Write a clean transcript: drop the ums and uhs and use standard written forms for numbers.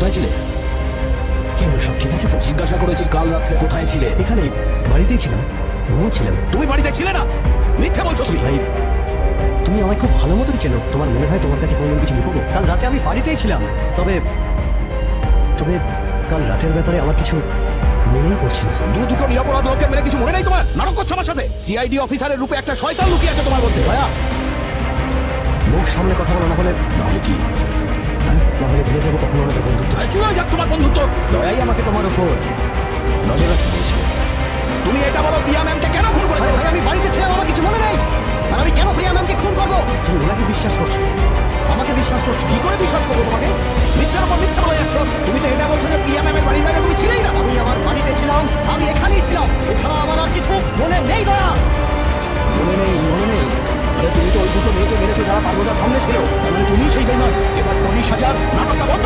কোথায় ছিলে? কি হলো, সব ঠিক আছে তো? জিজ্ঞাসা করেছি কাল রাত্রে কোথায় ছিলে। এখানে বাড়িতেই ছিলাম, ঘুমোচ্ছিলাম। তুমি বাড়িতে ছিলে না, মিথ্যা বলছো তুমি। ভাই তুমি আমায় খুব ভালো মতোই চেনো, তোমার মনে হয় তোমার কাছে কোনো কিছু লুকোবো? কাল রাতে আমি বাড়িতেই ছিলাম, তবে তবে কাল রাতের ব্যাপারে আমার কিছু মনেই পড়ছে না। দুটো নিরপরাধ লোককে মেরে কিছু মনে নাই তোমার? নাটক করছো আমার সাথে। সিআইডি অফিসারের রূপে একটা শয়তান লুকিয়ে আছে তোমার মধ্যে। দয়া, মুখ সামনে কথা বলো, না হলে নাহলে কি? না হলে ভেঙে যাবো কখনো আমাদের বন্ধুত্ব। চুলোয় যাক তোমার বন্ধুত্ব। দয়াই আমাকে তোমার উপর নজর রাখতে দিয়েছিল। তুমি এটা বলো প্রিয়া ম্যামকে কেন খুন করেছো? ভাই আমি বাড়িতে ছিলাম, আমার কিছু মনে নেই। আর আমি কেন প্রিয়া ম্যামকে খুন করবো? তুমি ওনাকে বিশ্বাস করছো, আমাকে বিশ্বাস করছো। কি করে বিশ্বাস করবো তোমাকে? মিথ্যার উপর মিথ্যা বলে যাচ্ছ। তুমি তো এটা বলছো যে প্রিয়া ম্যামের বাড়ির বাইরে তুমি ছিলেই না। আমি আমার বাড়িতে ছিলাম, আমি এখানেই ছিলাম, এছাড়া আমার আর কিছু মনে নেই। দয়া, মনে নেই, মনে নেই? আরে তুমি তো ওই দুটো মেয়েকে মেরেছো যারা পার্বতার সামনে ছিল। তার মানে তুমি সেই বেইমান। এবার 40,000 নাটকটা বন্ধ